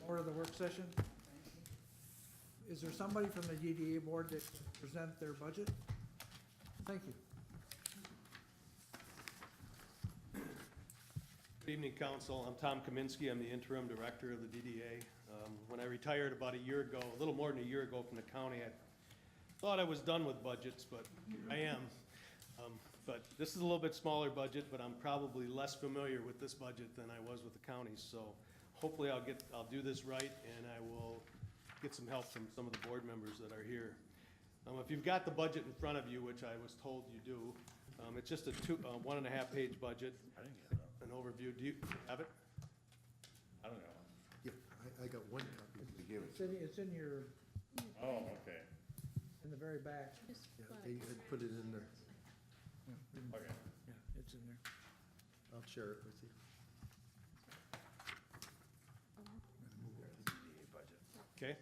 Order the work session. Is there somebody from the DDA board that can present their budget? Thank you. Good evening, Council. I'm Tom Kaminsky. I'm the interim director of the DDA. When I retired about a year ago, a little more than a year ago from the county, I thought I was done with budgets, but I am. But this is a little bit smaller budget, but I'm probably less familiar with this budget than I was with the counties. So hopefully I'll do this right, and I will get some help from some of the board members that are here. If you've got the budget in front of you, which I was told you do, it's just a 1.5 page budget. I didn't get that. An overview. Do you have it? I don't know. Yeah, I got one copy. It's in your, Oh, okay, in the very back. Yeah, they had put it in there. okay. Yeah, it's in there. I'll share it with you. Okay.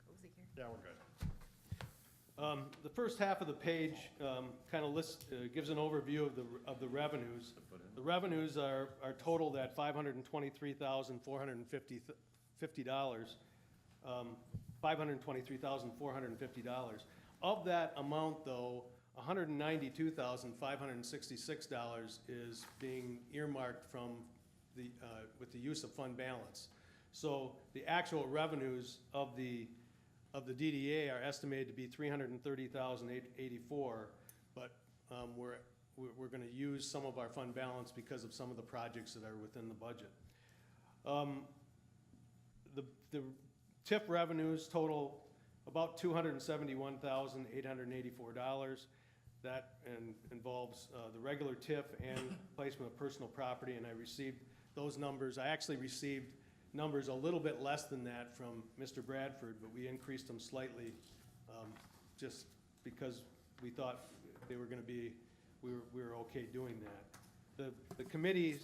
Cozy here. Yeah, we're good. The first half of the page kind of lists, gives an overview of the revenues. The revenues are totaled at $523,450. $523,450. Of that amount, though, $192,566 is being earmarked from the with the use of fund balance. So the actual revenues of the DDA are estimated to be $330,884, but we're going to use some of our fund balance because of some of the projects that are within the budget. The TIF revenues total about $271,884. That involves the regular TIF and placement of personal property, and I received those numbers. I actually received numbers a little bit less than that from Mr. Bradford, but we increased them slightly just because we thought they were going to be, we were okay doing that. The committee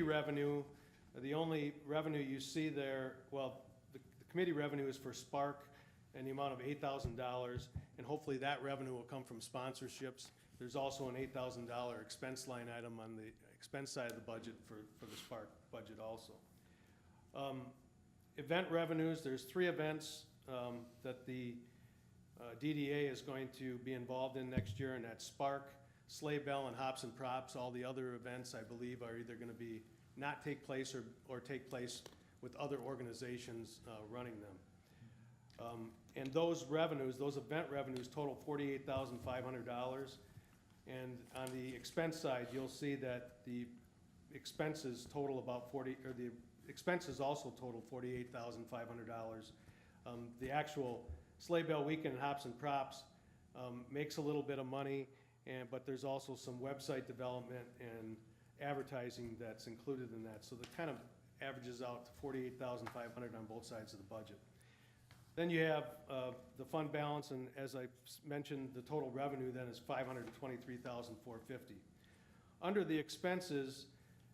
revenue, the only revenue you see there, well, the committee revenue is for Spark and the amount of $8,000, and hopefully that revenue will come from sponsorships. There's also an $8,000 expense line item on the expense side of the budget for the Spark budget also. Event revenues, there's 3 events that the DDA is going to be involved in next year, and that's Spark, Sleigh Bell, and Hops and Props. All the other events, I believe, are either going to be not take place or take place with other organizations running them. And those revenues, those event revenues total $48,500. And on the expense side, you'll see that the expenses total about the expenses also total $48,500. The actual Sleigh Bell Weekend and Hops and Props makes a little bit of money, but there's also some website development and advertising that's included in that. So that kind of averages out to $48,500 on both sides of the budget. Then you have the fund balance, and as I mentioned, the total revenue then is $523,450. Under the expenses,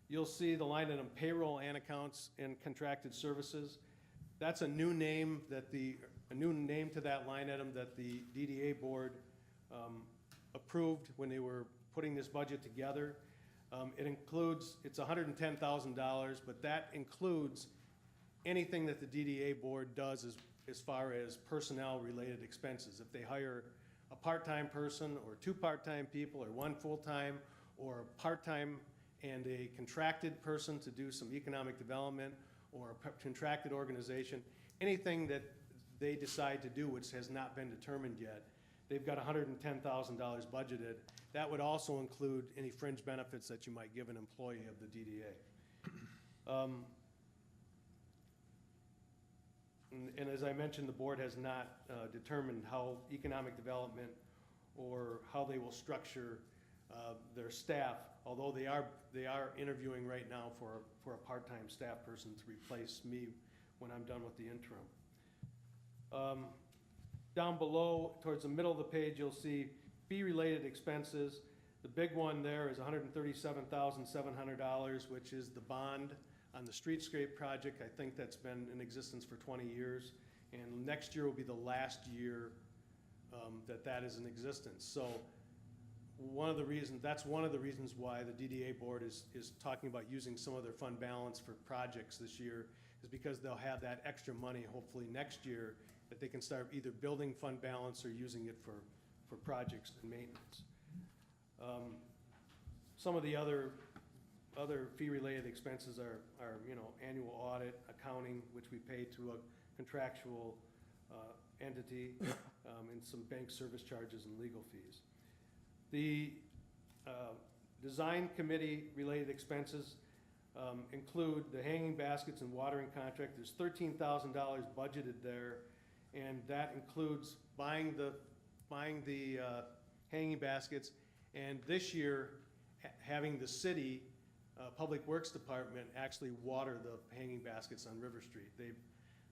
you'll see the line item payroll and accounts and contracted services. That's a new name to that line item that the DDA board approved when they were putting this budget together. It's $110,000, but that includes anything that the DDA board does as far as personnel-related expenses. If they hire a part-time person, or 2 part-time people, or 1 full-time, or a part-time and a contracted person to do some economic development, or a contracted organization, anything that they decide to do which has not been determined yet, they've got $110,000 budgeted. That would also include any fringe benefits that you might give an employee of the DDA. And as I mentioned, the board has not determined how economic development or how they will structure their staff, although they are interviewing right now for a part-time staff person to replace me when I'm done with the interim. Down below, towards the middle of the page, you'll see fee-related expenses. The big one there is $137,700, which is the bond on the streetscape project. I think that's been in existence for 20 years, and next year will be the last year that is in existence. So that's one of the reasons why the DDA board is talking about using some of their fund balance for projects this year, is because they'll have that extra money hopefully next year that they can start either building fund balance or using it for projects and maintenance. Some of the other fee-related expenses are, annual audit, accounting, which we pay to a contractual entity, and some bank service charges and legal fees. The design committee-related expenses include the hanging baskets and watering contract. There's $13,000 budgeted there, and that includes buying the hanging baskets, and this year, having the city Public Works Department actually water the hanging baskets on River Street.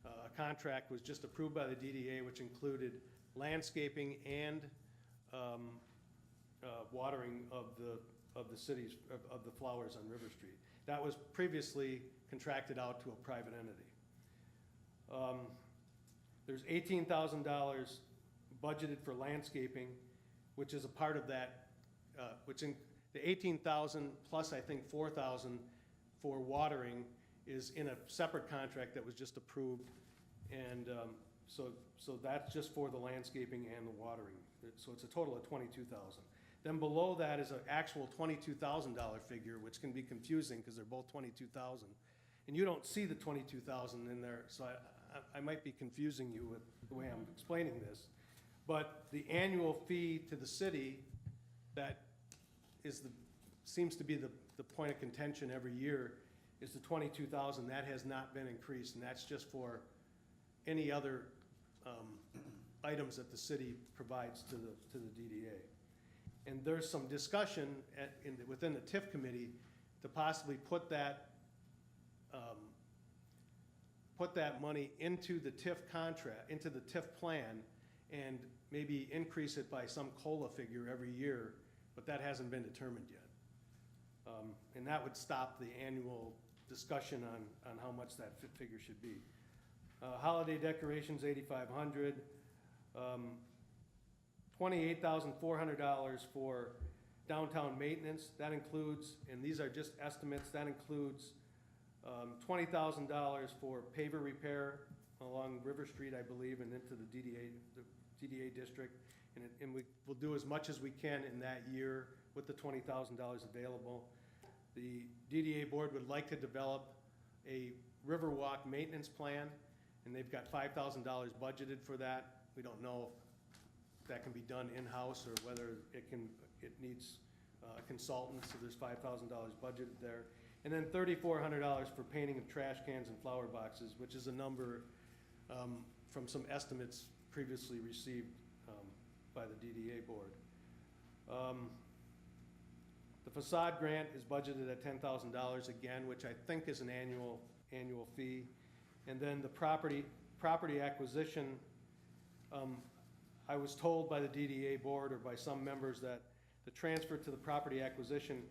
A contract was just approved by the DDA, which included landscaping and watering of the cities, of the flowers on River Street. That was previously contracted out to a private entity. There's $18,000 budgeted for landscaping, which is a part of that, the 18,000 plus I think 4,000 for watering is in a separate contract that was just approved. And so that's just for the landscaping and the watering. So it's a total of 22,000. Then below that is an actual $22,000 figure, which can be confusing because they're both 22,000. And you don't see the 22,000 in there, so I might be confusing you with the way I'm explaining this. But the annual fee to the city that seems to be the point of contention every year is the 22,000. That has not been increased, and that's just for any other items that the city provides to the DDA. And there's some discussion within the TIF committee to possibly put that money into the TIF contract, into the TIF plan, and maybe increase it by some COLA figure every year, but that hasn't been determined yet. And that would stop the annual discussion on how much that figure should be. Holiday decorations, $8,500. $28,400 for downtown maintenance. That includes, and these are just estimates, that includes $20,000 for paver repair along River Street, I believe, and into the DDA district. And we will do as much as we can in that year with the $20,000 available. The DDA board would like to develop a Riverwalk maintenance plan, and they've got $5,000 budgeted for that. We don't know if that can be done in-house or whether it needs a consultant, so there's $5,000 budgeted there. And then $3,400 for painting of trash cans and flower boxes, which is a number from some estimates previously received by the DDA board. The facade grant is budgeted at $10,000 again, which I think is an annual fee. And then the property acquisition, I was told by the DDA board or by some members that the transfer to the property acquisition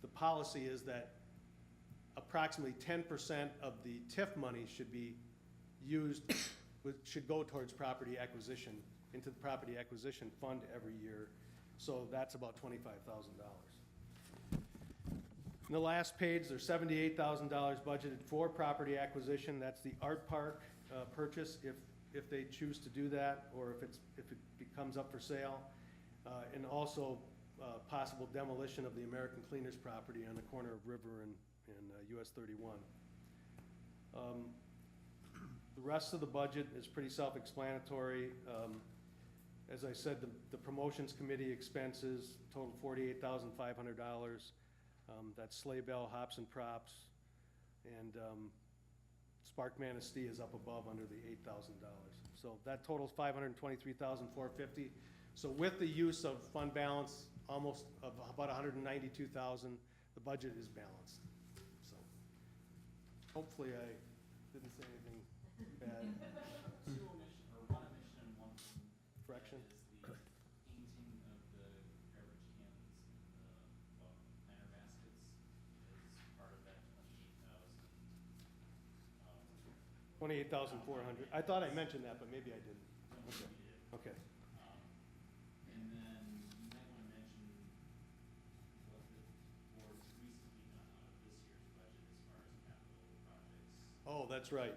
the policy is that approximately 10% of the TIF money should be used, should go towards property acquisition, into the property acquisition fund every year. So that's about $25,000. On the last page, there's $78,000 budgeted for property acquisition. That's the art park purchase, if they choose to do that, or if it becomes up for sale, and also possible demolition of the American Cleaners property on the corner of River and US 31. The rest of the budget is pretty self-explanatory. As I said, the promotions committee expenses total $48,500. That's sleigh bell, hops and props, and Spark Manistee is up above under the $8,000. So that totals $523,450. So with the use of fund balance, almost of about $192,000, the budget is balanced. So hopefully I didn't say anything bad. Two omission, or one omission and one Correction? is the painting of the garbage cans and the planter baskets is part of that 28,000. 28,400. I thought I mentioned that, but maybe I didn't. Don't Okay. need it. Okay. And then you might want to mention what the board's recently done out of this year's budget as far as capital projects Oh, that's right.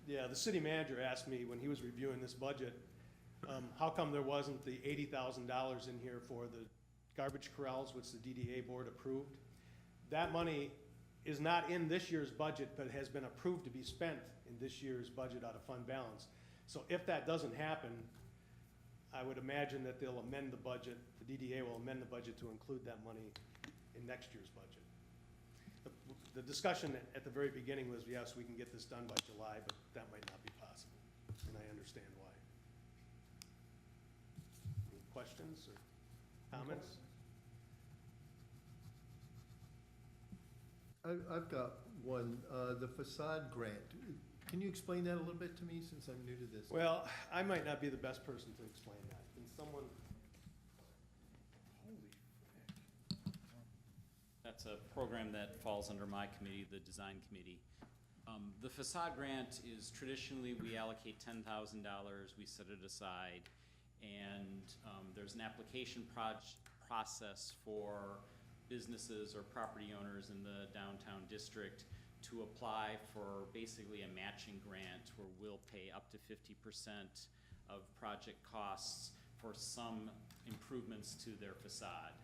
Yeah, the city manager asked me when he was reviewing this budget, how come there wasn't the $80,000 in here for the garbage corrals, which the DDA board approved? That money is not in this year's budget, but has been approved to be spent in this year's budget out of fund balance. So if that doesn't happen, I would imagine that they'll amend the budget, the DDA will amend the budget to include that money in next year's budget. The discussion at the very beginning was, yes, we can get this done by July, but that might not be possible, and I understand why. Any questions or comments? I've got one, the facade grant. Can you explain that a little bit to me, since I'm new to this? Well, I might not be the best person to explain that. Can someone? Holy heck. That's a program that falls under my committee, the design committee. The facade grant is traditionally, we allocate $10,000, we set it aside, and there's an application process for businesses or property owners in the downtown district to apply for basically a matching grant where we'll pay up to 50% of project costs for some improvements to their facade,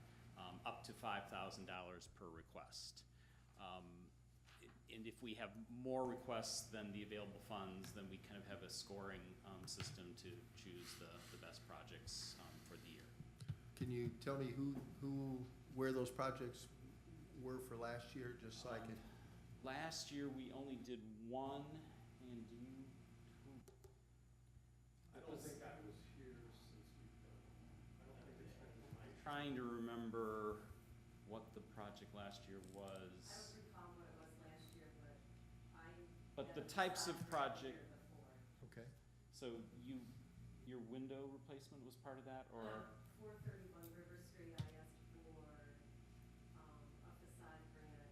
up to $5,000 per request. And if we have more requests than the available funds, then we kind of have a scoring system to choose the best projects for the year. Can you tell me where those projects were for last year, just so I could? Last year, we only did one, and do you? I don't think I was here since we've done, I don't think it's been I'm trying to remember what the project last year was. I don't recall what it was last year, but But the types of project, Okay. so your window replacement was part of that, or? 431 River Street, I asked for, a facade grant.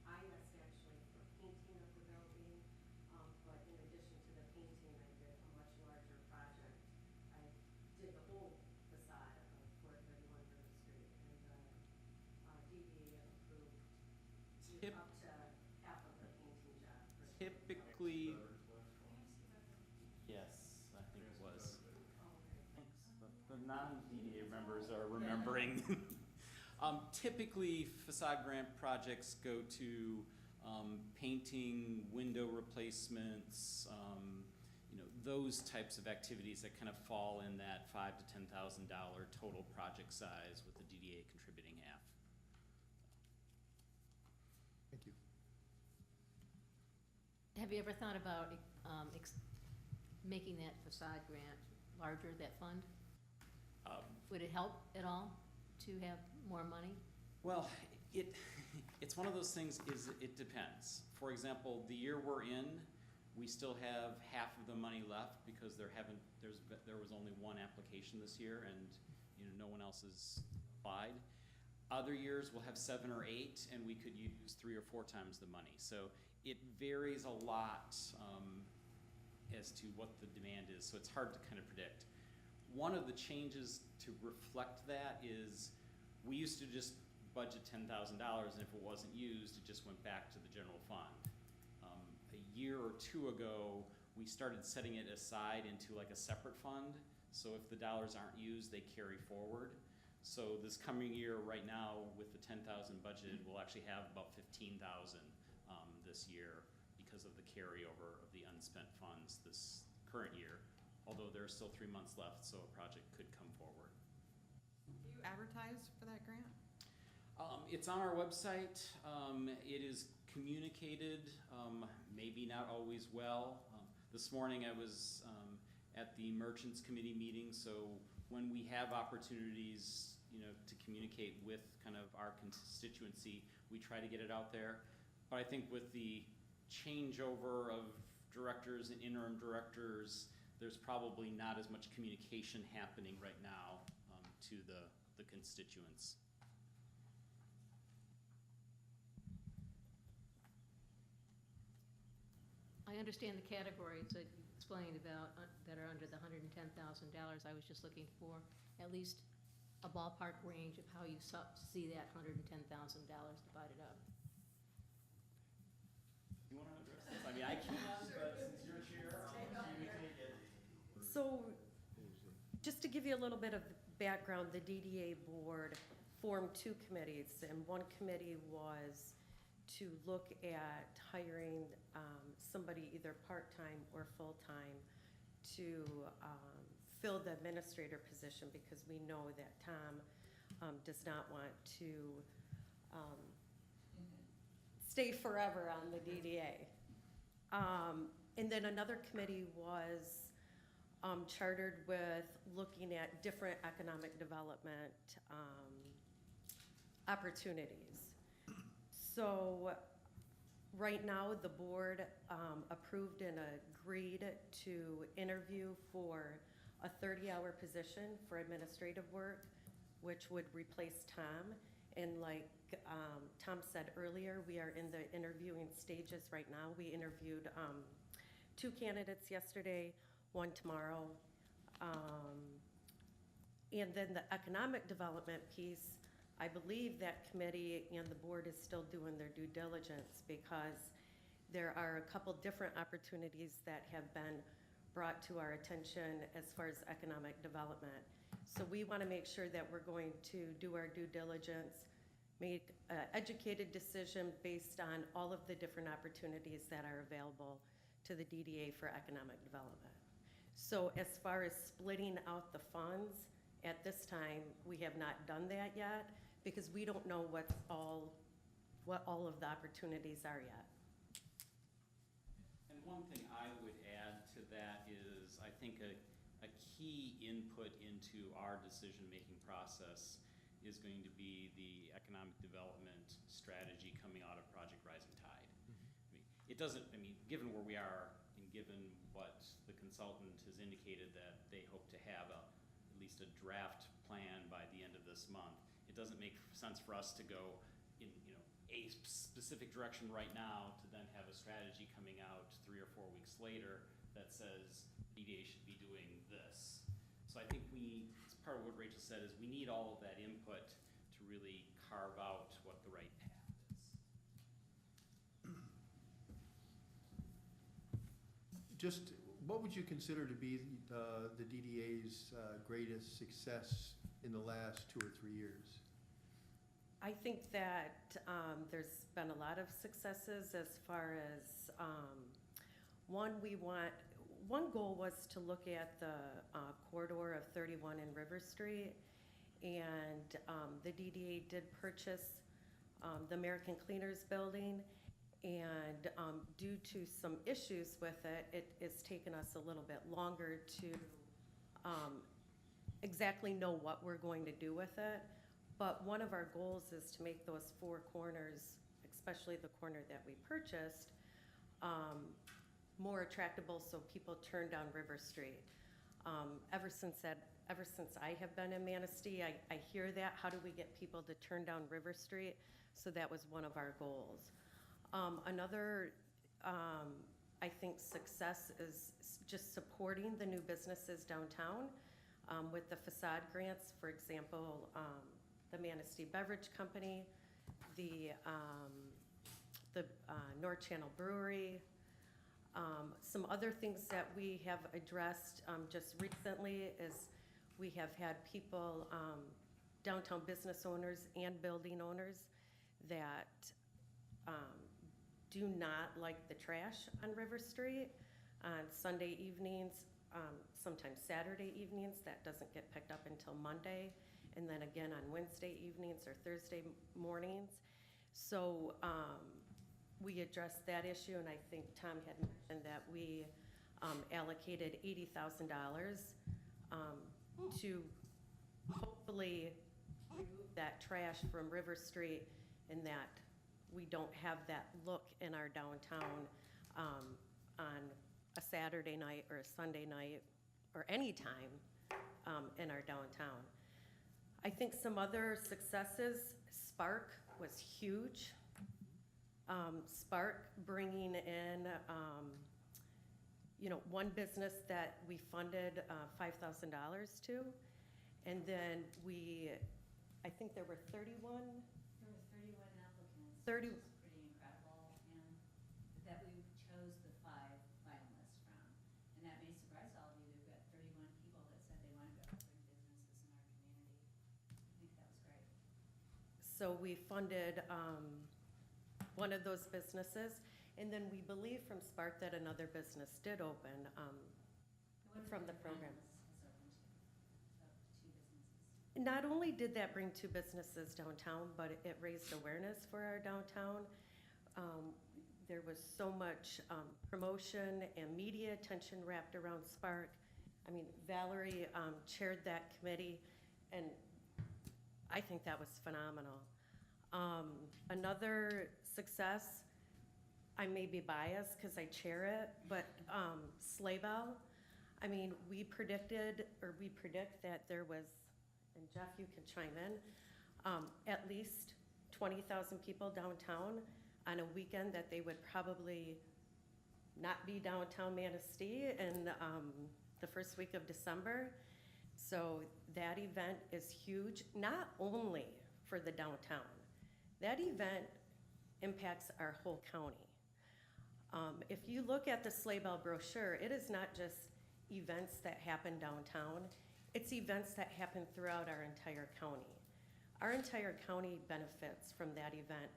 I asked actually for painting of the building, but in addition to the painting, I did a much larger project. I did the whole facade of 431 River Street, and DDA approved Tip- up to half of the painting job. Typically, yes, I think it was. Thanks. The non-DDA members are remembering. Typically, facade grant projects go to painting, window replacements, those types of activities that kind of fall in that $5,000 to $10,000 total project size, with the DDA contributing half. Thank you. Have you ever thought about making that facade grant larger, that fund? Would it help at all to have more money? Well, it's one of those things, it depends. For example, the year we're in, we still have half of the money left because there was only one application this year, and no one else has applied. Other years we'll have 7 or 8, and we could use 3 or 4 times the money. So it varies a lot as to what the demand is, so it's hard to kind of predict. One of the changes to reflect that is we used to just budget $10,000, and if it wasn't used, it just went back to the general fund. A year or 2 ago, we started setting it aside into like a separate fund, so if the dollars aren't used, they carry forward. So this coming year, right now, with the 10,000 budgeted, we'll actually have about 15,000 this year because of the carryover of the unspent funds this current year. Although there are still 3 months left, so a project could come forward. Do you advertise for that grant? It's on our website. It is communicated, maybe not always well. This morning I was at the Merchants Committee meeting, so when we have opportunities, to communicate with kind of our constituency, we try to get it out there. But I think with the changeover of directors and interim directors, there's probably not as much communication happening right now to the constituents. I understand the categories that you explained about that are under the $110,000. I was just looking for at least a ballpark range of how you see that $110,000 divided up. You want to So, just to give you a little bit of background, the DDA board formed two committees, and one committee was to look at hiring somebody either part-time or full-time to fill the administrator position, because we know that Tom does not want to stay forever on the DDA. And then another committee was chartered with looking at different economic development opportunities. So right now, the board approved and agreed to interview for a 30-hour position for administrative work, which would replace Tom. And like Tom said earlier, we are in the interviewing stages right now. We interviewed 2 candidates yesterday, 1 tomorrow. And then the economic development piece, I believe that committee and the board is still doing their due diligence, because there are a couple different opportunities that have been brought to our attention as far as economic development. So we want to make sure that we're going to do our due diligence, make an educated decision based on all of the different opportunities that are available to the DDA for economic development. So as far as splitting out the funds, at this time, we have not done that yet, because we don't know what all of the opportunities are yet. And one thing I would add to that is, I think a key input into our decision-making process is going to be the economic development strategy coming out of Project Rising Tide. It doesn't, given where we are and given what the consultant has indicated that they hope to have at least a draft plan by the end of this month, it doesn't make sense for us to go in a specific direction right now to then have a strategy coming out 3 or 4 weeks later that says EDA should be doing this. So I think it's part of what Rachel said, is we need all of that input to really carve out what the right path is. Just, what would you consider to be the DDA's greatest success in the last 2 or 3 years? I think that there's been a lot of successes as far as, one goal was to look at the corridor of 31 and River Street, and the DDA did purchase the American Cleaners Building, and due to some issues with it, it's taken us a little bit longer to exactly know what we're going to do with it. But one of our goals is to make those 4 corners, especially the corner that we purchased, more attractable so people turn down River Street. Ever since I have been in Manistee, I hear that. How do we get people to turn down River Street? So that was one of our goals. Another, I think, success is just supporting the new businesses downtown with the facade grants. For example, the Manistee Beverage Company, the North Channel Brewery. Some other things that we have addressed just recently is we have had people, downtown business owners and building owners, that do not like the trash on River Street on Sunday evenings, sometimes Saturday evenings. That doesn't get picked up until Monday, and then again on Wednesday evenings or Thursday mornings. So we addressed that issue, and I think Tom had mentioned that we allocated $80,000 to hopefully remove that trash from River Street, and that we don't have that look in our downtown on a Saturday night or a Sunday night or any time in our downtown. I think some other successes, Spark was huge. Spark bringing in, one business that we funded $5,000 to, and then I think there were 31. There were 31 applicants, 30 which is pretty incredible, and that we chose the 5 finalists from. And that may surprise all of you, we've got 31 so we funded one of those businesses. And then we believe from Spark that another business did open from the program. Not only did that bring 2 businesses downtown, but it raised awareness for our downtown. There was so much promotion and media attention wrapped around Spark. I mean, Valerie chaired that committee, and I think that was phenomenal. Another success, I may be biased because I chair it, but Sleigh Bell. I mean, we predict that there was, and Jeff, you can chime in, at least 20,000 people downtown on a weekend that they would probably not be downtown Manistee in the first week of December. So that event is huge, not only for the downtown. That event impacts our whole county. If you look at the Sleigh Bell brochure, it is not just events that happen downtown, it's events that happen throughout our entire county. Our entire county benefits from that event,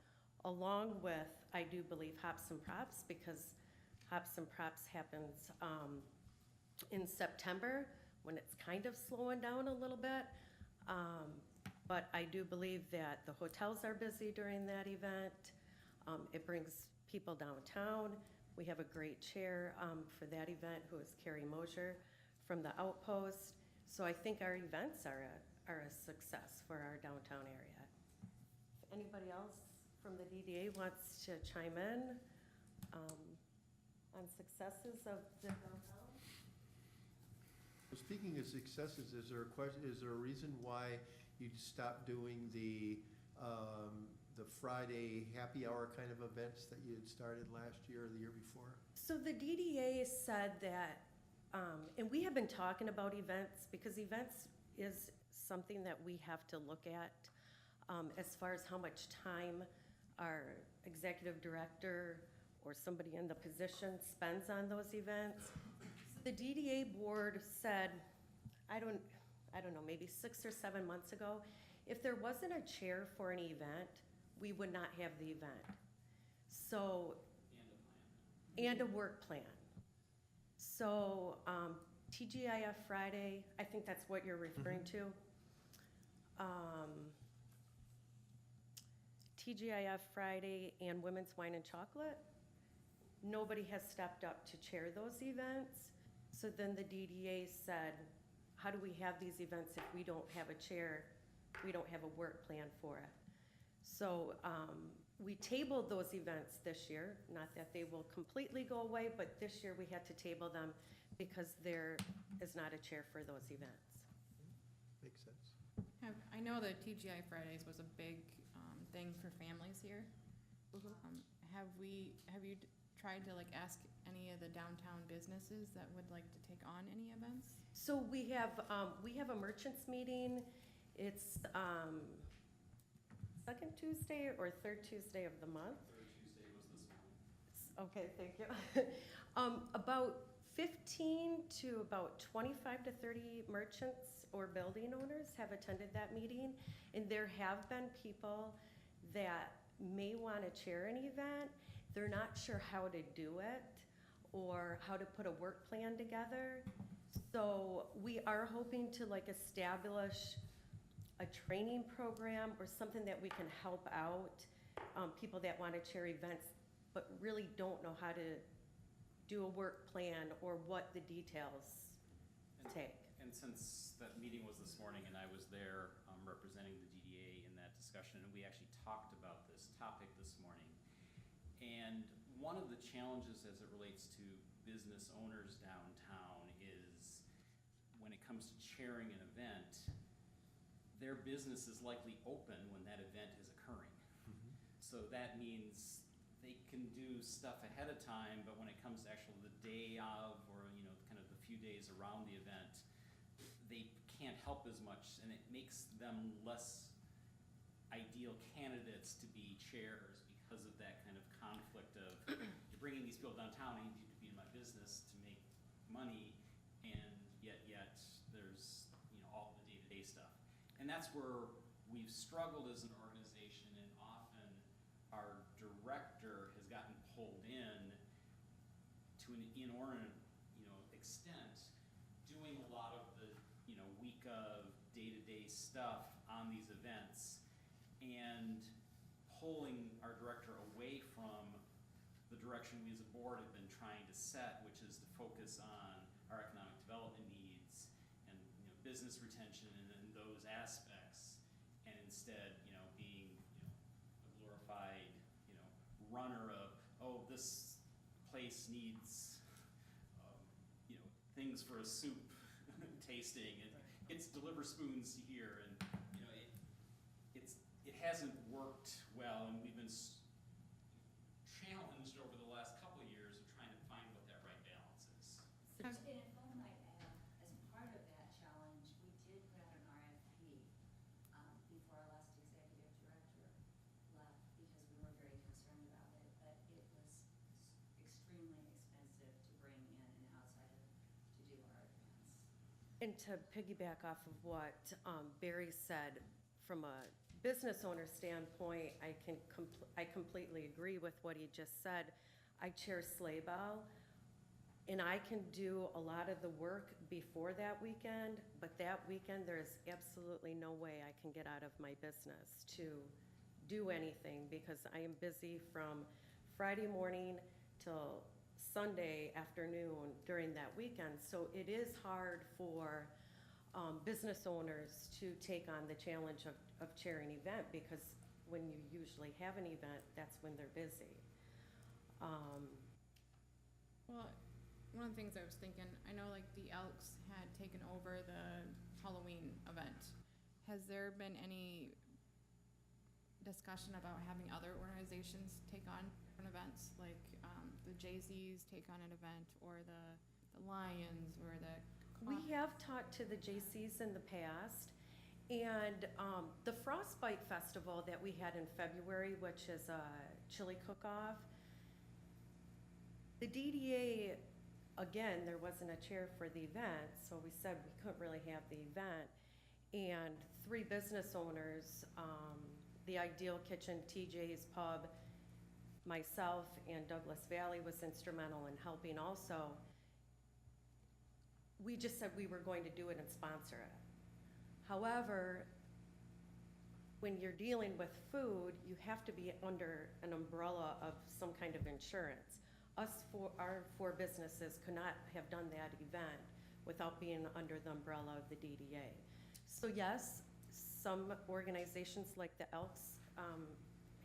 along with, I do believe, Hops and Props, because Hops and Props happens in September, when it's kind of slowing down a little bit. But I do believe that the hotels are busy during that event. It brings people downtown. We have a great chair for that event, who is Carrie Mosier from the Outpost. So I think our events are a success for our downtown area. If anybody else from the DDA wants to chime in on successes of the downtown? Well, speaking of successes, is there a reason why you stopped doing the Friday happy hour kind of events that you had started last year or the year before? So the DDA said that, and we have been talking about events, because events is something that we have to look at as far as how much time our executive director or somebody in the position spends on those events. The DDA board said, I don't know, maybe 6 or 7 months ago, if there wasn't a chair for an event, we would not have the event. So, and a work plan. So, TGIF Friday, I think that's what you're referring to. TGIF Friday and Women's Wine and Chocolate, nobody has stepped up to chair those events. So then the DDA said, how do we have these events if we don't have a chair, we don't have a work plan for it? So we tabled those events this year, not that they will completely go away, but this year we had to table them because there is not a chair for those events. Makes sense. I know that TGI Fridays was a big thing for families here. Have you tried to ask any of the downtown businesses that would like to take on any events? So we have a merchants meeting. It's second Tuesday or third Tuesday of the month. Third Tuesday was this month. Okay, thank you. About 15 to about 25 to 30 merchants or building owners have attended that meeting, and there have been people that may want to chair an event. They're not sure how to do it or how to put a work plan together. So we are hoping to establish a training program or something that we can help out people that want to chair events but really don't know how to do a work plan or what the details take. And since that meeting was this morning and I was there representing the DDA in that discussion, and we actually talked about this topic this morning. And one of the challenges as it relates to business owners downtown is when it comes to chairing an event, their business is likely open when that event is occurring. So that means they can do stuff ahead of time, but when it comes to actually the day of or kind of the few days around the event, they can't help as much, and it makes them less ideal candidates to be chairs because of that kind of conflict of you're bringing these people downtown, I need you to be in my business to make money, and yet there's all the day-to-day stuff. And that's where we've struggled as an organization director has gotten pulled in to an inordinate, extent, doing a lot of the, week of day-to-day stuff on these events, and pulling our director away from the direction we as a board have been trying to set, which is to focus on our economic development needs and, business retention and those aspects, and instead, being, a glorified, runner of, oh, this place needs, things for a soup tasting, and it's deliver spoons here, and, it hasn't worked well, and we've been challenged over the last couple of years of trying to find what that right balance is. And if I might add, as part of that challenge, we did put out an RFP before our last executive director left, because we were very concerned about it, but it was extremely expensive to bring in an outsider to do our events. And to piggyback off of what Barry said, from a business owner standpoint, I completely agree with what he just said. I chair Sleigh Bell, and I can do a lot of the work before that weekend, but that weekend, there is absolutely no way I can get out of my business to do anything, because I am busy from Friday morning till Sunday afternoon during that weekend. So it is hard for business owners to take on the challenge of chairing an event, because when you usually have an event, that's when they're busy. Well, one of the things I was thinking, I know like the Elks had taken over the Halloween event. Has there been any discussion about having other organizations take on different events, like the Jay-Z's take on an event, or the Lions, or the We have talked to the J.C.'s in the past, and the Frostbite Festival that we had in February, which is a chili cook-off, the DDA, again, there wasn't a chair for the event, so we said we couldn't really have the event. And 3 business owners, the Ideal Kitchen, TJ's Pub, myself, and Douglas Valley was instrumental in helping also. We just said we were going to do it and sponsor it. However, when you're dealing with food, you have to be under an umbrella of some kind of insurance. Our 4 businesses could not have done that event without being under the umbrella of the DDA. So yes, some organizations like the Elks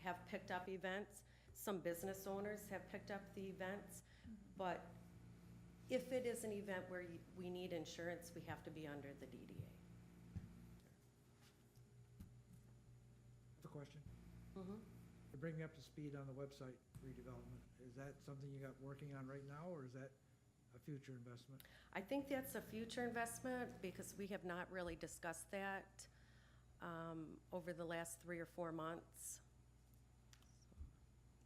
have picked up events. Some business owners have picked up the events, but if it is an event where we need insurance, we have to be under the DDA. I have a question. Mhm. To bring me up to speed on the website redevelopment, is that something you got working on right now, or is that a future investment? I think that's a future investment, because we have not really discussed that over the last 3 or 4 months.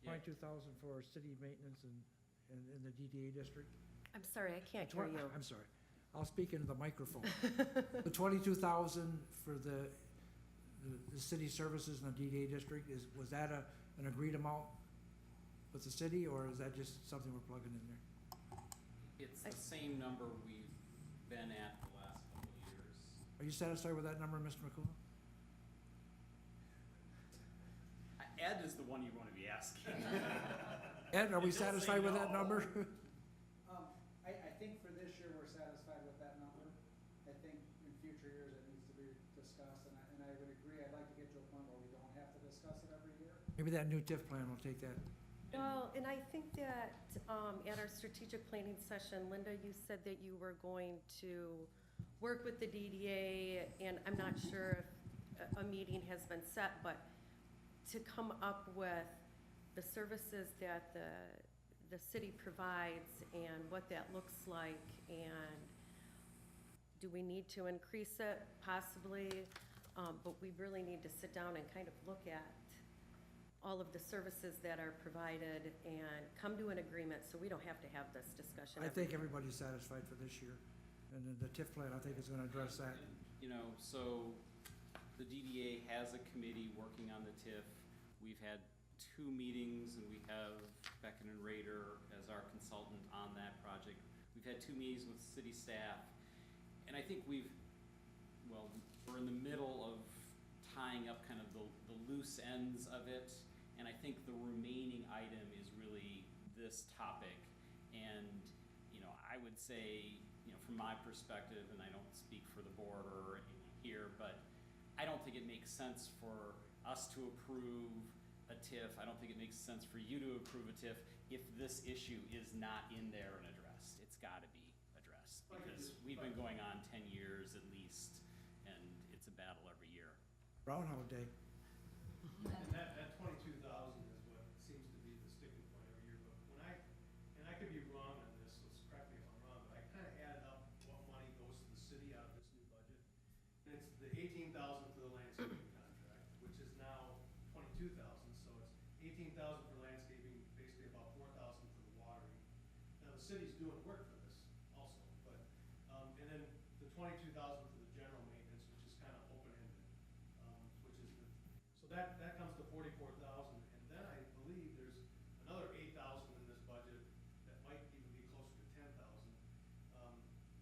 Yeah. 22,000 for city maintenance in the DDA district? I'm sorry, I can't hear you. I'm sorry. I'll speak into the microphone. The 22,000 for the city services in the DDA district, was that an agreed amount with the city, or is that just something we're plugging in there? It's the same number we've been at the last couple of years. Are you satisfied with that number, Mr. McCool? Ed is the one you want to be asking. Ed, are we Just say satisfied with that no. number? I think for this year, we're satisfied with that number. I think in future years, it needs to be discussed, and I would agree, I'd like to get to a point where we don't have to discuss it every year. Maybe that new TIF plan will take that. Well, and I think that at our strategic planning session, Linda, you said that you were going to work with the DDA, and I'm not sure if a meeting has been set, but to come up with the services that the city provides and what that looks like, and do we need to increase it? Possibly, but we really need to sit down and kind of look at all of the services that are provided and come to an agreement, so we don't have to have this discussion I every think year. everybody's satisfied for this year, and then the TIF plan, I think, is gonna address that. So the DDA has a committee working on the TIF. We've had 2 meetings, and we have Becken and Rader as our consultant on that project. We've had 2 meetings with city staff, and I think we're in the middle of tying up kind of the loose ends of it, and I think the remaining item is really this topic. And, I would say, from my perspective, and I don't speak for the board or anyone here, but I don't think it makes sense for us to approve a TIF. I don't think it makes sense for you to approve a TIF if this issue is not in there and addressed. It's gotta be addressed, because we've been going on 10 years at least, and it's a battle every year. Groundhog Day. And that 22,000 is what seems to be the sticking point every year, but and I could be wrong on this, so correct me if I'm wrong, but I kinda added up what money goes to the city out of this new budget. And it's the 18,000 for the landscaping contract, which is now 22,000, so it's 18,000 for landscaping, basically about 4,000 for the watering. Now, the city's doing work for this also, but, and then the 22,000 for the general maintenance, which is kinda open-ended, which is so that comes to 44,000, and then I believe there's another 8,000 in this budget that might even be closer to 10,000,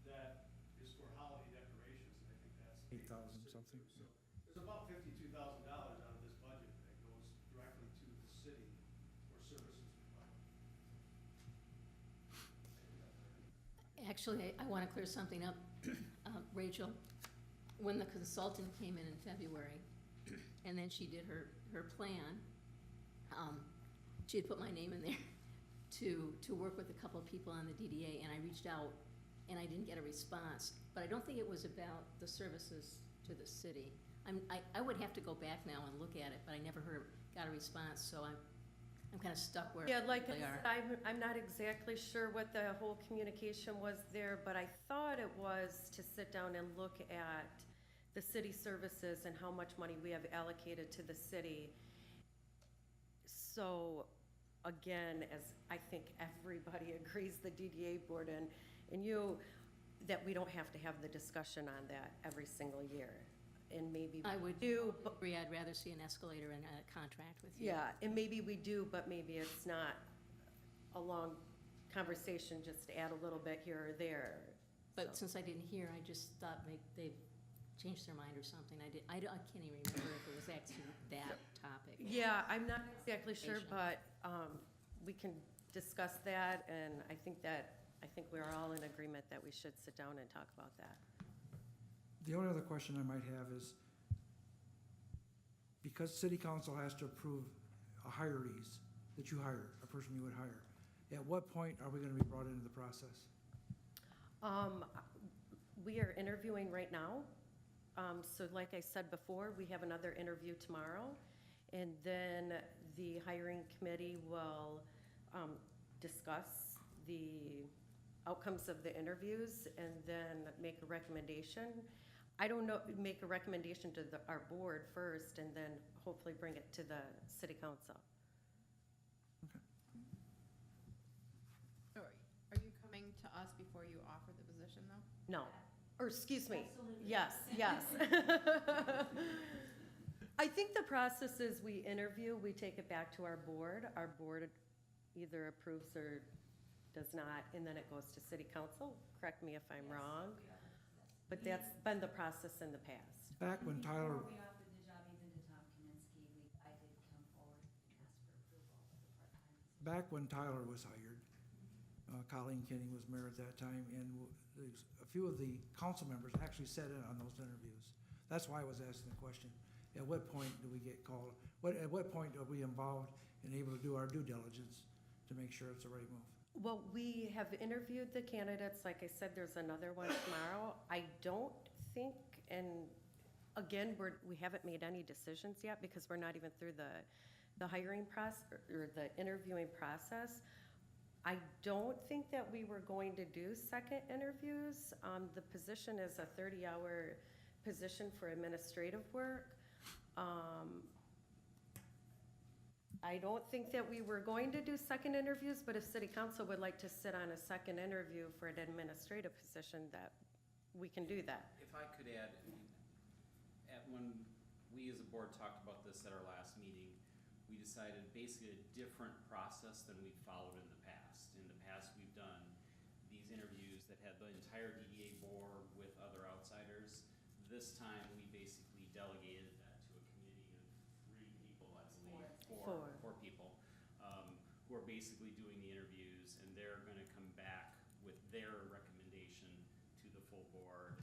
that is for holiday decorations, and I think that's. 8,000 something. So there's about $52,000 out of this budget that goes directly to the city for services provided. Actually, I want to clear something up. Rachel, when the consultant came in February, and then she did her plan, she had put my name in there to work with a couple of people on the DDA, and I reached out, and I didn't get a response. But I don't think it was about the services to the city. I would have to go back now and look at it, but I never got a response, so I'm kind of stuck where Yeah, like I they are. said, I'm not exactly sure what the whole communication was there, but I thought it was to sit down and look at the city services and how much money we have allocated to the city. So, again, as I think everybody agrees, the DDA board and you, that we don't have to have the discussion on that every single year. And maybe I we would do, but agree, I'd rather see an escalator and a contract with you. yeah, and maybe we do, but maybe it's not a long conversation, just to add a little bit here or there. But So- since I didn't hear, I just thought maybe they've changed their mind or something. I can't even remember if it was actually that topic. Yeah, I'm not exactly sure, Patient. but we can discuss that, and I think we're all in agreement that we should sit down and talk about that. The only other question I might have is, because city council has to approve a hirees that you hire, a person you would hire, at what point are we gonna be brought into the process? We are interviewing right now. So like I said before, we have another interview tomorrow. And then the hiring committee will discuss the outcomes of the interviews and then make a recommendation. I don't know, make a recommendation to our board first and then hopefully bring it to the city council. Are you coming to us before you offer the position, though? No, or excuse me, Absolutely. yes, yes. I think the process is we interview, we take it back to our board either approves or does not, and then it goes to city council. Correct me if I'm wrong, but that's been the process in the past. Back when Tyler, Before we offered the job even to Tom Kaminsky, I did come forward and ask for approval of the part-time position. back when Tyler was hired, Colleen Kenny was mayor at that time, and a few of the council members actually sat in on those interviews. That's why I was asking the question. At what point do we get called? At what point are we involved and able to do our due diligence to make sure it's the right move? Well, we have interviewed the candidates. Like I said, there's another one tomorrow. I don't think, and again, we haven't made any decisions yet because we're not even through the hiring process or the interviewing process. I don't think that we were going to do second interviews. The position is a 30-hour position for administrative work. I don't think that we were going to do second interviews, but if city council would like to sit on a second interview for an administrative position, that we can do that. If I could add, when we as a board talked about this at our last meeting, we decided basically a different process than we've followed in the past. In the past, we've done these interviews that had the entire DDA board with other outsiders. This time, we basically delegated that to a committee of 3 people, I believe. Four people, who are basically doing the interviews, and they're gonna come back with their recommendation to the full board.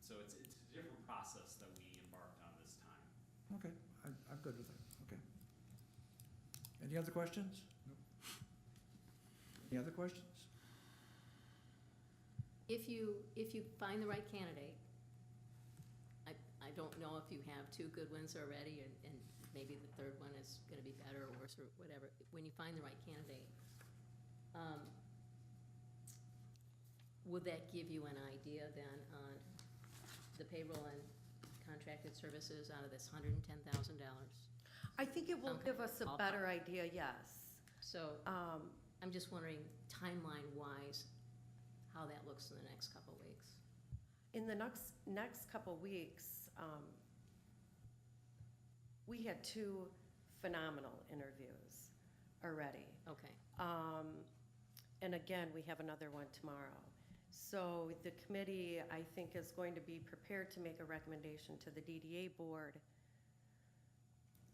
So it's a different process that we embarked on this time. Okay, I'm good with that, okay. Any other questions? Any other questions? If you find the right candidate, I don't know if you have 2 good ones already, and maybe the third one is gonna be better or worse or whatever. When you find the right candidate, would that give you an idea then on the payroll and contracted services out of this $110,000? I think it will Okay. give us a better idea, yes. So I'm just wondering, timeline-wise, how that looks in the next couple of weeks. In the next couple weeks, we had 2 phenomenal interviews already. Okay, And again, we have another one tomorrow. So the committee, I think, is going to be prepared to make a recommendation to the DDA board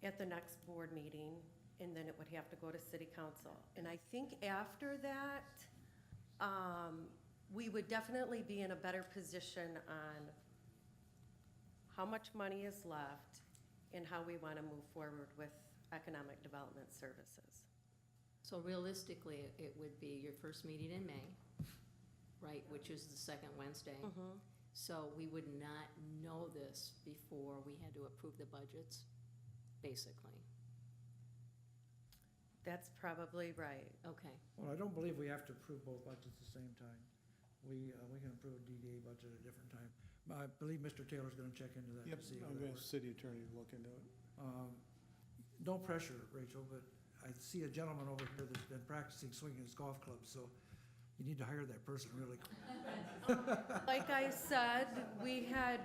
at the next board meeting, and then it would have to go to city council. And I think after that, we would definitely be in a better position on how much money is left and how we want to move forward with economic development services. so realistically, it would be your first meeting in May, right, which is the second Wednesday. So we would not know this before we had to approve the budgets, basically. That's probably right. Okay, Well, I don't believe we have to approve both budgets at the same time. We can approve a DDA budget at a different time. I believe Mr. Taylor's gonna check into that Yep, to see how I'm that going works. city attorney to look into it. No pressure, Rachel, but I see a gentleman over here that's been practicing swinging his golf club, so you need to hire that person really quick. Like I said, we had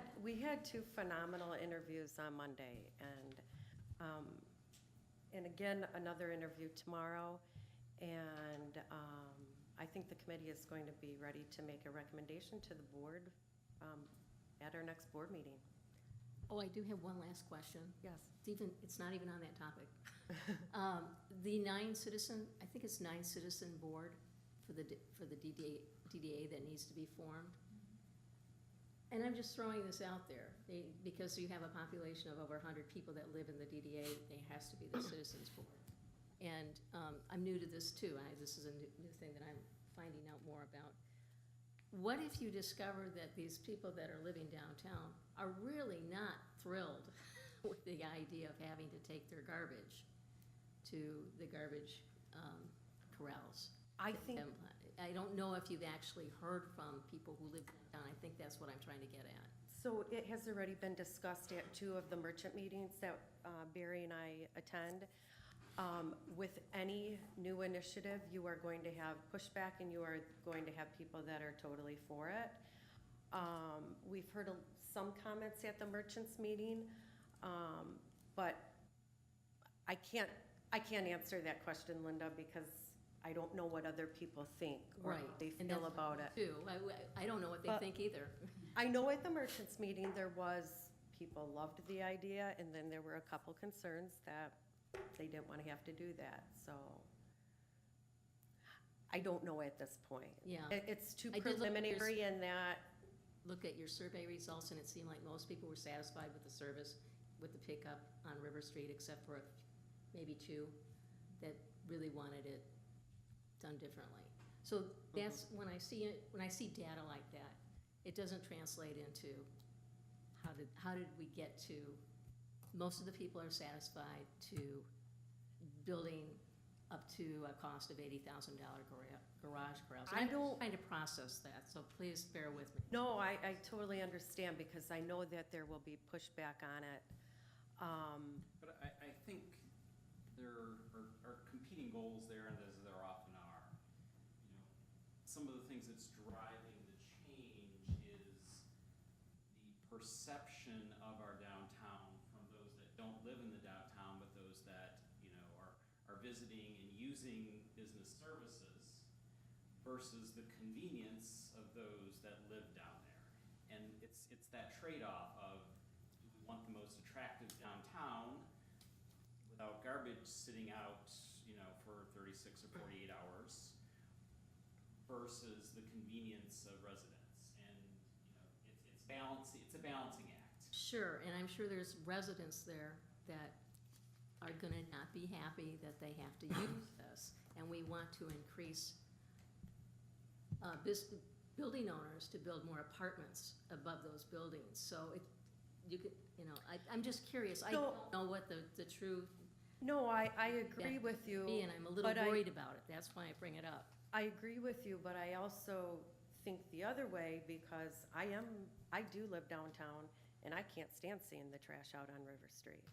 2 phenomenal interviews on Monday, and again, another interview tomorrow. And I think the committee is going to be ready to make a recommendation to the board at our next board meeting. oh, I do have one last question. Yes. It's not even on that topic. The 9-citizen, I think it's 9-citizen board for the DDA that needs to be formed. And I'm just throwing this out there, because you have a population of over 100 people that live in the DDA, there has to be the citizens board. And I'm new to this too, this is a new thing that I'm finding out more about. What if you discover that these people that are living downtown are really not thrilled with the idea of having to take their garbage to the garbage corrals? I think, I don't know if you've actually heard from people who live downtown. I think that's what I'm trying to get at. so it has already been discussed at 2 of the merchant meetings that Barry and I attend. With any new initiative, you are going to have pushback and you are going to have people that are totally for it. We've heard some comments at the merchants meeting, but I can't answer that question, Linda, because I don't know what other people think or how Right, they and feel that's about it. Too, I don't know what they But- think either. I know at the merchants meeting, people loved the idea, and then there were a couple concerns that they didn't want to have to do that, so. I don't know at this point. Yeah. It's too I did look at your preliminary in that, Look at your survey results, and it seemed like most people were satisfied with the service, with the pickup on River Street, except for maybe 2 that really wanted it done differently. So that's, when I see data like that, it doesn't translate into how did we get to, most of the people are satisfied to building up to a cost of $80,000 garage corrals. I don't- I'm trying to process that, so please bear with me. no, I totally understand, because I know that there will be pushback on it. But I think there are competing goals there, and as there often are. You know, some of the things that's driving the change is the perception of our downtown from those that don't live in the downtown, but those that, visiting and using business services versus the convenience of those that live down there. And it's that trade-off of, do we want the most attractive downtown without garbage sitting out, for 36 or 48 hours versus the convenience of residents. And, it's a balancing act. Sure, and I'm sure there's residents there that are gonna not be happy that they have to use this. And we want to increase building owners to build more apartments above those buildings. So I'm just curious. I So- don't know what the true No, I agree with you. be, and I'm a little but worried about it. That's why I bring it up. I agree with you, but I also think the other way because I do live downtown and I can't stand seeing the trash out on River Street.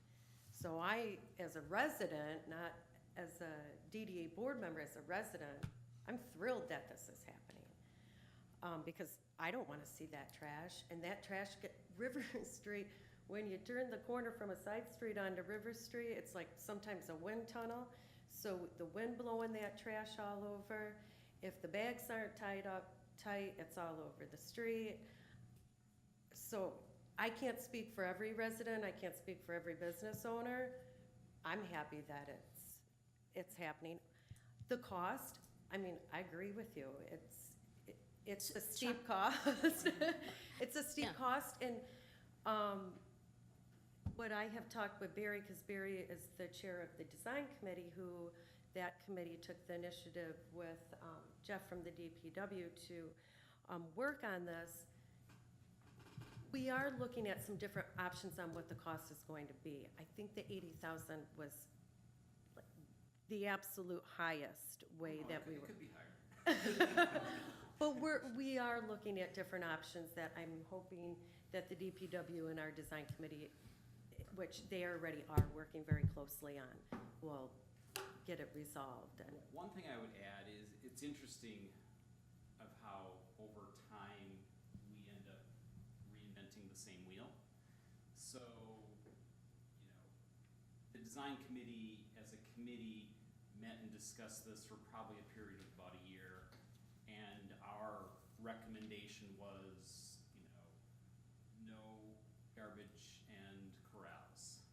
So I, as a resident, not as a DDA board member, as a resident, I'm thrilled that this is happening. Because I don't wanna see that trash, and that trash River Street, when you turn the corner from a side street onto River Street, it's like sometimes a wind tunnel. So the wind blowing that trash all over, if the bags aren't tied up tight, it's all over the street. So I can't speak for every resident, I can't speak for every business owner. I'm happy that it's happening. The cost, I mean, I agree with you, it's a steep cost. It's a steep Yeah. cost, and, what I have talked with Barry, because Barry is the chair of the design committee, who that committee took the initiative with Jeff from the DPW to work on this. We are looking at some different options on what the cost is going to be. I think the 80,000 was like the absolute highest way that we It were. could be higher. But we are looking at different options that I'm hoping that the DPW and our design committee, which they already are working very closely on, will get it resolved. And One thing I would add is, it's interesting of how over time we end up reinventing the same wheel. So, the design committee as a committee met and discussed this for probably a period of about a year. And our recommendation was, no garbage and corrals.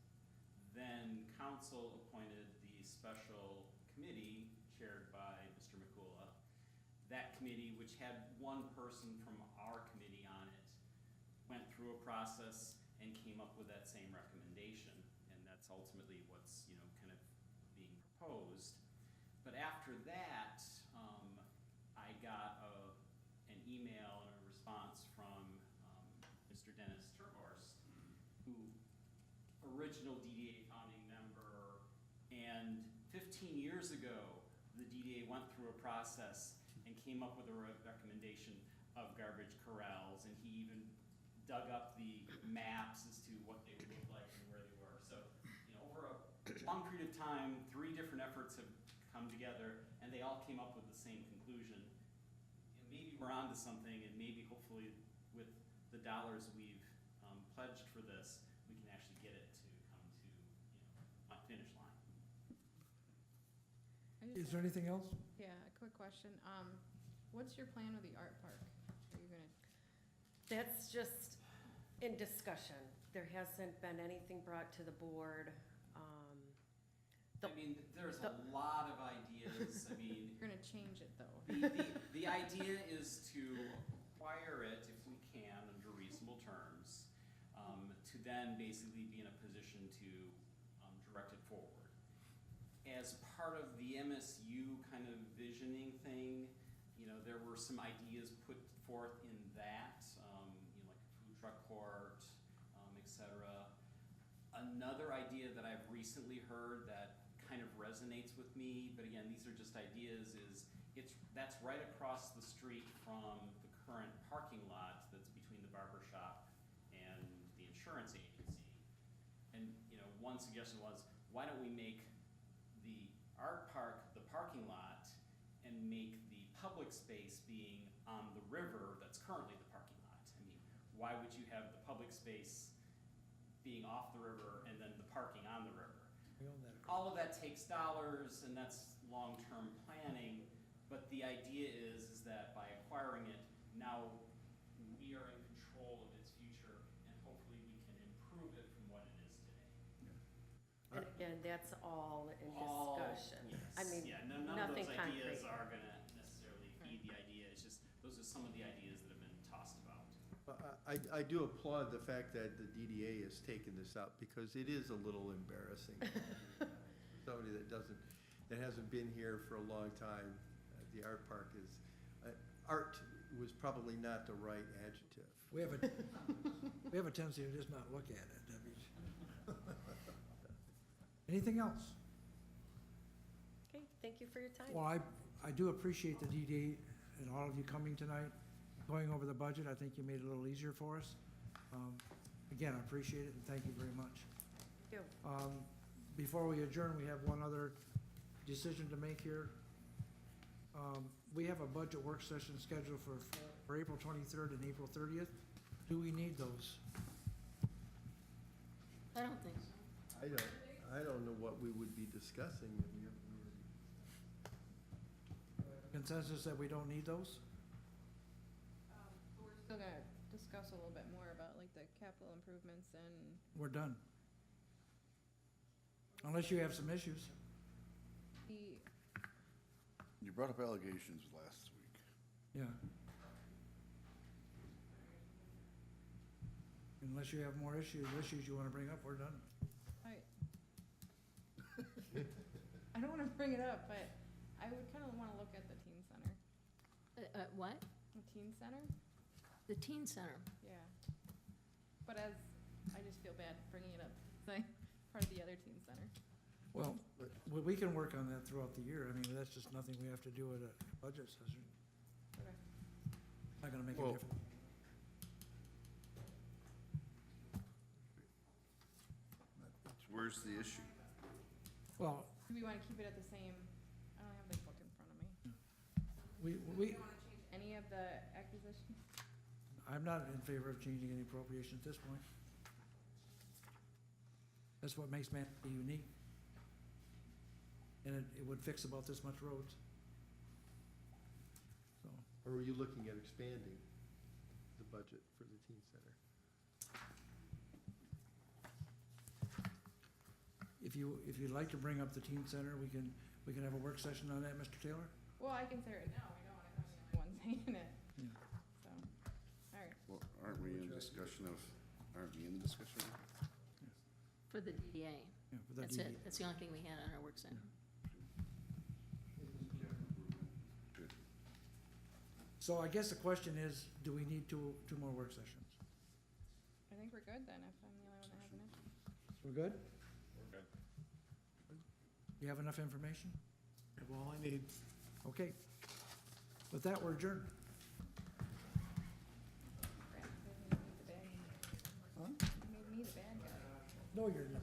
Then council appointed the special committee chaired by Mr. McCullough. That committee, which had one person from our committee on it, went through a process and came up with that same recommendation. And that's ultimately what's, kind of being proposed. But after that, I got an email and a response from Mr. Dennis Terhorst, who original DDA founding member, and 15 years ago, the DDA went through a process and came up with a recommendation of garbage corrals, and he even dug up the maps as to what they would look like and where they were. So, over a long period of time, 3 different efforts have come together, and they all came up with the same conclusion. And maybe we're onto something, and maybe hopefully with the dollars we've pledged for this, we can actually get it to come to, a finish line. Is there anything else? Yeah, a quick question. What's your plan with the art park? Are you gonna, that's just in discussion. There hasn't been anything brought to the board. I mean, there's a lot of ideas. I mean, you're gonna change it though? the idea is to acquire it if we can under reasonable terms, to then basically be in a position to direct it forward. As part of the MSU kind of visioning thing, there were some ideas put forth in that, like a food truck court, et cetera. Another idea that I've recently heard that kind of resonates with me, but again, these are just ideas, is that's right across the street from the current parking lot that's between the barber shop and the insurance agency. And, one suggestion was, why don't we make the art park the parking lot and make the public space being on the river that's currently the parking lot? I mean, why would you have the public space being off the river and then the parking on the river? We own that. all of that takes dollars and that's long-term planning, but the idea is that by acquiring it, now we are in control of its future and hopefully we can improve it from what it is today. And again, that's all in All- discussion. yes, I mean, yeah, none of nothing those ideas concrete. are gonna necessarily be the idea, it's just, those are some of the ideas that have been tossed about. I do applaud the fact that the DDA has taken this up, because it is a little embarrassing. Somebody that hasn't been here for a long time, the art park is, art was probably not the right adjective. We have a tendency to just not look at it, Debbie. Anything else? Okay, thank you for your time. Well, I do appreciate the DDA and all of you coming tonight, going over the budget. I think you made it a little easier for us. Again, I appreciate it and thank you very much. Thank you. Before we adjourn, we have one other decision to make here. We have a budget work session scheduled for April 23rd and April 30th. Do we need those? I don't think so. I don't know what we would be discussing. Consensus that we don't need those? We're still gonna discuss a little bit more about like the capital improvements and We're done. Unless you have some issues. the, You brought up allegations last week. Yeah. Unless you have more issues you wanna bring up, we're done. I don't wanna bring it up, but I would kinda wanna look at the teen center. What? The teen center? The teen center. Yeah. But I just feel bad bringing it up, it's like part of the other teen center. Well, we can work on that throughout the year. I mean, that's just nothing we have to do at a budget session. Okay. Not gonna make a Well- difference. Where's the issue? Well, Do we wanna keep it at the same, I don't have the book in front of me. we, Do we wanna change any of the acquisition? I'm not in favor of changing any appropriation at this point. That's what makes Manistee unique. And it would fix about this much roads. So, Or were you looking at expanding the budget for the teen center? if you'd like to bring up the teen center, we can have a work session on that, Mr. Taylor? Well, I can say it now, I don't wanna have the only one saying it, Yeah. so, alright. Well, aren't we in discussion of, aren't we in the discussion? For the DDA. Yeah, for the That's DDA. it. That's the only thing we had on our work session. Good. So I guess the question is, do we need two more work sessions? I think we're good then, if I'm the only one that has an issue. We're good? We're good. You have enough information? Have all I need. Okay. With that, we're adjourned. Crap, they made me the bad guy. They made me the bad guy. No, you're not.